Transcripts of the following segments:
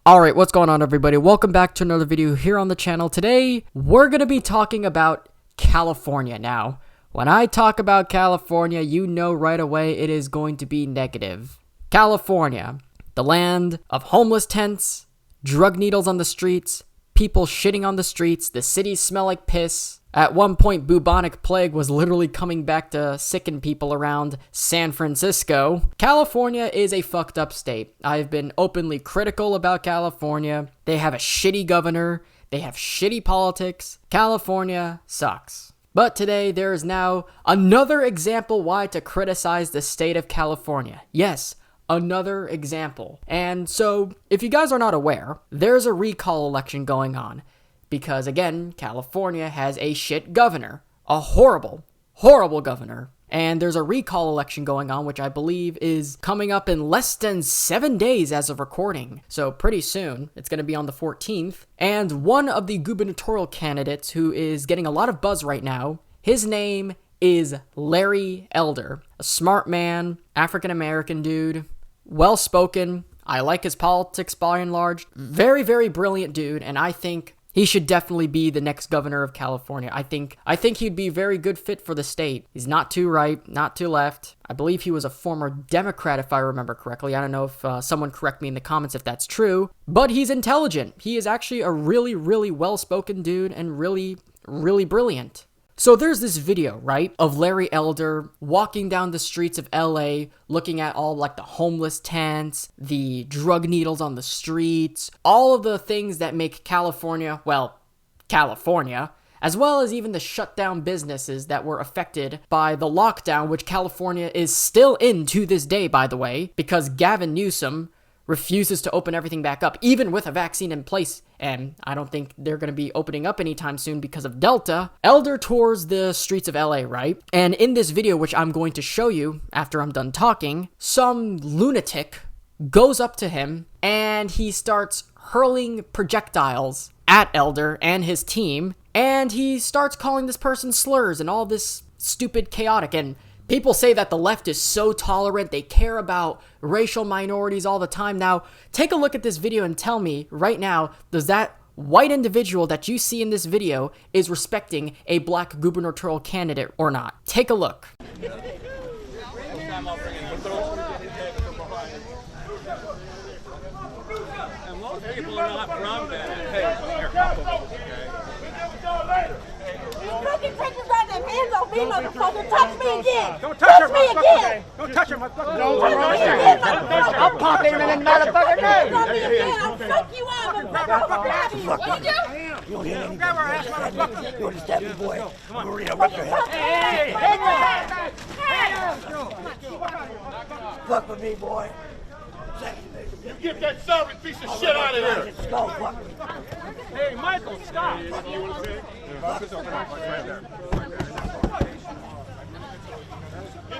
Alright, what's going on everybody? Welcome back to another video here on the channel. Today, we're going to be talking about California. Now, when I talk about California, you know right away it is going to be negative. California, the land of homeless tents, drug needles on the streets, people shitting on the streets, the cities smell like piss. At one point, bubonic plague was literally coming back to sicken people around San Francisco. California is a fucked up state. I've been openly critical about California. They have a shitty governor. They have shitty politics. California sucks. But today, there is now another example why to criticize the state of California. Yes, another example. And so, if you guys are not aware, there's a recall election going on. Because, again, California has a shit governor. A horrible, horrible governor. And there's a recall election going on, which I believe is coming up in less than 7 days as of recording. So pretty soon. It's going to be on the 14th. And one of the gubernatorial candidates who is getting a lot of buzz right now, his name is Larry Elder. A smart man, African-American dude, well-spoken. I like his politics by and large. Very, very brilliant dude, and I think he should definitely be the next governor of California. I think he'd be a very good fit for the state. He's not too right, not too left. I believe he was a former Democrat, if I remember correctly. I don't know if someone correct me in the comments if that's true. But he's intelligent. He is actually a really, really well-spoken dude and really, really brilliant. So there's this video, right, of Larry Elder walking down the streets of LA, looking at all like the homeless tents, the drug needles on the streets, all of the things that make California, well, California, as well as even the shut down businesses that were affected by the lockdown, which California is still in to this day, by the way, because Gavin Newsom refuses to open everything back up, even with a vaccine in place, and I don't think they're going to be opening up anytime soon because of Delta. Elder tours the streets of LA, right? And in this video, which I'm going to show you after I'm done talking, some lunatic goes up to him and he starts hurling projectiles at Elder and his team, and he starts calling this person slurs and all this stupid chaotic. And people say that the left is so tolerant, they care about racial minorities all the time. Now, take a look at this video and tell me right now, does that white individual that you see in this video is respecting a black gubernatorial candidate or not? Take a look. Fucking take your goddamn hands off me, motherfucker! Touch me again! Don't touch me again! Don't touch her, motherfucker! I'll pop him in the motherfucker nose! Touch me again! I'll fuck you up and grab you! What you do? You don't hit any grab her ass, motherfucker! You understand me, boy? Marina, What your head? Hey! Fuck with me, boy! You get that sorry piece of shit out of here! Hey, Michael, stop! Get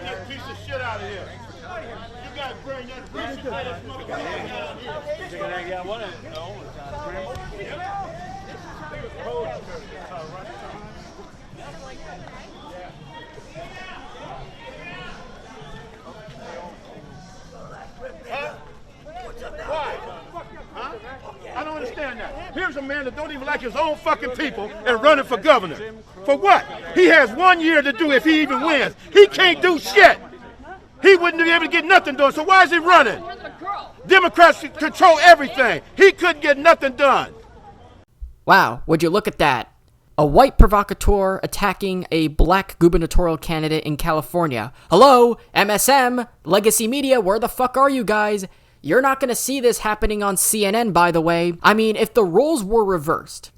that piece of shit out of here! You gotta bring that piece of ass motherfucker out of I don't understand that. Here's a man that don't even like his own fucking people and running for governor. For what? He has 1 year to do if he even wins. He can't do shit. He wouldn't be able to get nothing done. So why is he running? Democrats control everything. He couldn't get nothing done. Wow, would you look at that? A white provocateur attacking a black gubernatorial candidate in California. Hello, MSM, Legacy Media, where the fuck are you guys? You're not going to see this happening on CNN, by the way. I mean, if the roles were reversed,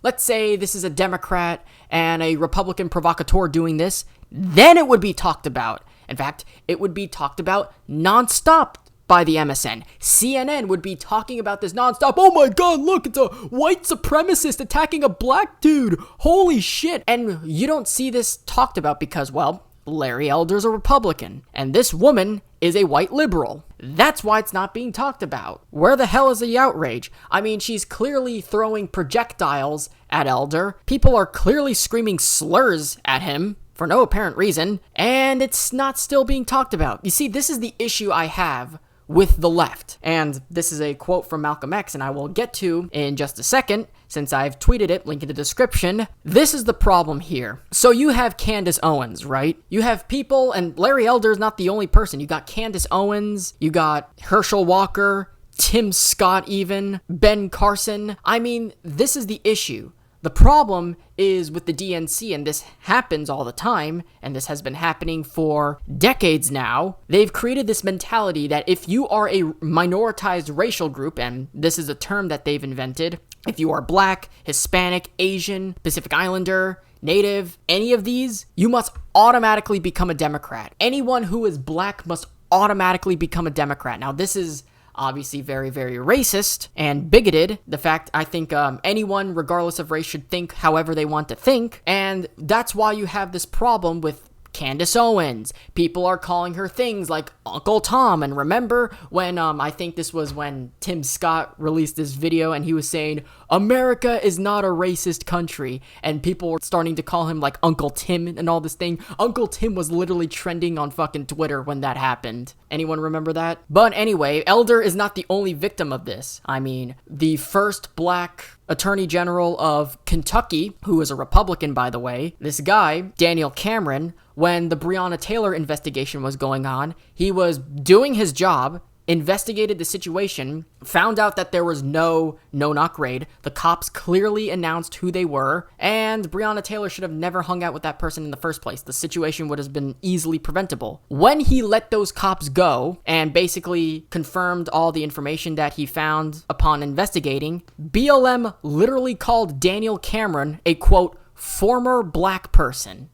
let's say this is a Democrat and a Republican provocateur doing this, then it would be talked about. In fact, it would be talked about nonstop by the MSN. CNN would be talking about this nonstop. Oh my god, look, it's a white supremacist attacking a black dude. Holy shit. And you don't see this talked about because, well, Larry Elder's a Republican, and this woman is a white liberal. That's why it's not being talked about. Where the hell is the outrage? I mean, she's clearly throwing projectiles at Elder. People are clearly screaming slurs at him for no apparent reason, and it's not still being talked about. You see, this is the issue I have with the left. And this is a quote from Malcolm X, and I will get to in just a second, since I've tweeted it, link in the description. This is the problem here. So you have Candace Owens, right? You have people, and Larry Elder is not the only person. You got Candace Owens, you got Herschel Walker, Tim Scott even, Ben Carson. I mean, this is the issue. The problem is with the DNC, and this happens all the time, and this has been happening for decades now. They've created this mentality that if you are a minoritized racial group, and this is a term that they've invented, if you are Black, Hispanic, Asian, Pacific Islander, Native, any of these, you must automatically become a Democrat. Anyone who is Black must automatically become a Democrat. Now, this is obviously very, very racist and bigoted. The fact, I think anyone, regardless of race, should think however they want to think. And that's why you have this problem with Candace Owens. People are calling her things like Uncle Tom. And remember when, I think this was when Tim Scott released this video and he was saying, America is not a racist country. And people were starting to call him like Uncle Tim and all this thing. Uncle Tim was literally trending on fucking Twitter when that happened. Anyone remember that? But anyway, Elder is not the only victim of this. I mean, the first Black Attorney General of Kentucky, who is a Republican, by the way, this guy, Daniel Cameron, when the Breonna Taylor investigation was going on, he was doing his job, investigated the situation, found out that there was no no-knock raid. The cops clearly announced who they were, and Breonna Taylor should have never hung out with that person in the first place. The situation would have been easily preventable. When he let those cops go and basically confirmed all the information that he found upon investigating, BLM literally called Daniel Cameron a, quote, former Black person.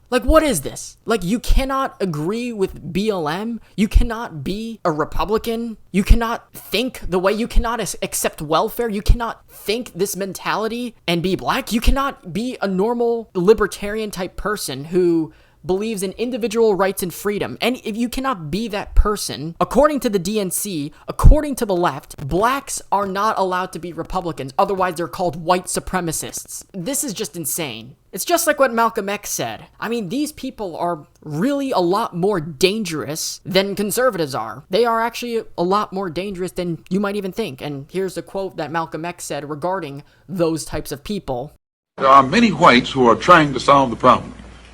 Like, what is this? Like, you cannot agree with BLM. You cannot be a Republican. You cannot think the way. You cannot accept welfare. You cannot think this mentality and be Black. You cannot be a normal libertarian type person who believes in individual rights and freedom. And if you cannot be that person, according to the DNC, according to the left, Blacks are not allowed to be Republicans. Otherwise, they're called white supremacists. This is just insane. It's just like what Malcolm X said. I mean, these people are really a lot more dangerous than conservatives are. They are actually a lot more dangerous than you might even think. And here's a quote that Malcolm X said regarding those types of people. There are many whites who are trying to solve the problem,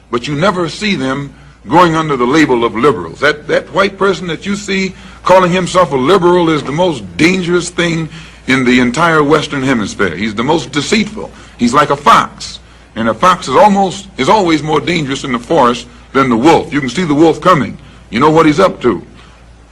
but you never see them going under the label of liberals. That white person that you see calling himself a liberal is the most dangerous thing in the entire Western Hemisphere. He's the most deceitful. He's like a fox. And a fox is always more dangerous in the forest than the wolf. You can see the wolf coming. You know what he's up to.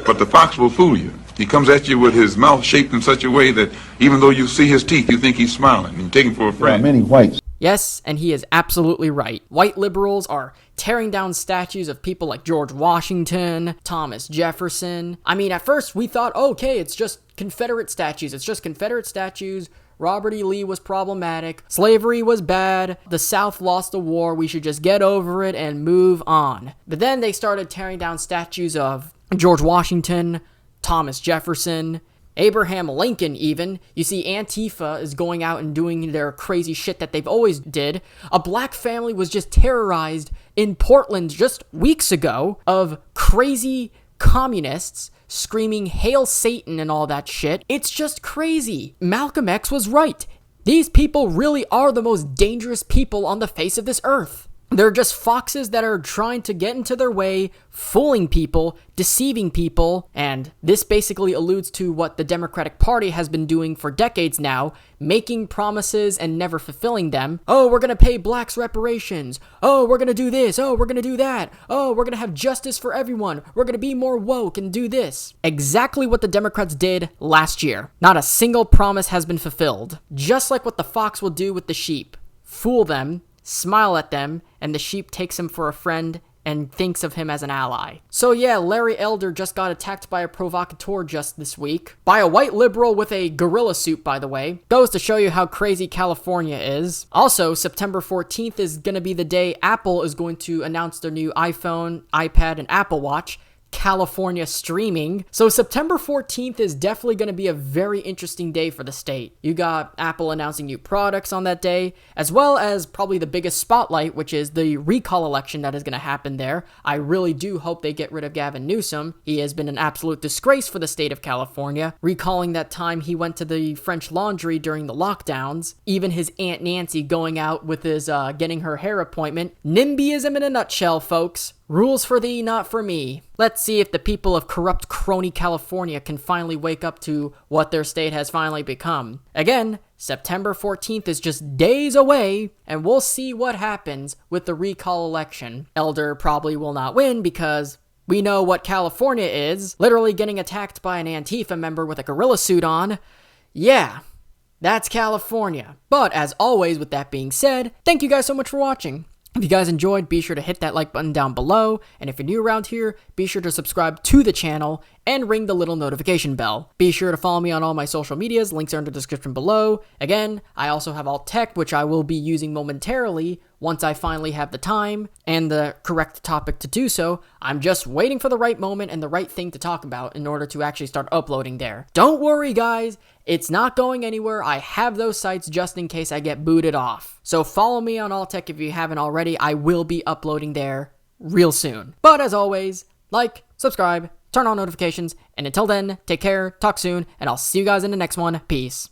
But the fox will fool you. He comes at you with his mouth shaped in such a way that even though you see his teeth, you think he's smiling. And you take him for a friend. There are many whites. Yes, and he is absolutely right. White liberals are tearing down statues of people like George Washington, Thomas Jefferson. I mean, at first we thought, okay, it's just Confederate statues. It's just Confederate statues. Robert E. Lee was problematic. Slavery was bad. The South lost the war. We should just get over it and move on. But then they started tearing down statues of George Washington, Thomas Jefferson, Abraham Lincoln even. You see, Antifa is going out and doing their crazy shit that they've always did. A Black family was just terrorized in Portland just weeks ago of crazy communists screaming "Hail Satan" and all that shit. It's just crazy. Malcolm X was right. These people really are the most dangerous people on the face of this earth. They're just foxes that are trying to get into their way, fooling people, deceiving people, and this basically alludes to what the Democratic Party has been doing for decades now, making promises and never fulfilling them. Oh, we're gonna pay Blacks reparations. Oh, we're gonna do this. Oh, we're gonna do that. Oh, we're gonna have justice for everyone. We're gonna be more woke and do this. Exactly what the Democrats did last year. Not a single promise has been fulfilled. Just like what the fox will do with the sheep. Fool them, smile at them, and the sheep takes him for a friend and thinks of him as an ally. So yeah, Larry Elder just got attacked by a provocateur just this week. By a white liberal with a gorilla suit, by the way. Goes to show you how crazy California is. Also, September 14th is gonna be the day Apple is going to announce their new iPhone, iPad, and Apple Watch. California streaming. So September 14th is definitely going to be a very interesting day for the state. You got Apple announcing new products on that day, as well as probably the biggest spotlight, which is the recall election that is going to happen there. I really do hope they get rid of Gavin Newsom. He has been an absolute disgrace for the state of California, recalling that time he went to the French Laundry during the lockdowns, even his Aunt Nancy going out with his getting her hair appointment. NIMBYism in a nutshell, folks. Rules for thee, not for me. Let's see if the people of corrupt crony California can finally wake up to what their state has finally become. Again, September 14th is just days away, and we'll see what happens with the recall election. Elder probably will not win because we know what California is. Literally getting attacked by an Antifa member with a gorilla suit on. Yeah, that's California. But as always, with that being said, thank you guys so much for watching. If you guys enjoyed, be sure to hit that like button down below, and if you're new around here, be sure to subscribe to the channel and ring the little notification bell. Be sure to follow me on all my social medias, links are in the description below. Again, I also have alt tech, which I will be using momentarily once I finally have the time and the correct topic to do so. I'm just waiting for the right moment and the right thing to talk about in order to actually start uploading there. Don't worry, guys. It's not going anywhere. I have those sites just in case I get booted off. So follow me on alt tech if you haven't already. I will be uploading there real soon. But as always, like, subscribe, turn on notifications, and until then, take care, talk soon, and I'll see you guys in the next one. Peace.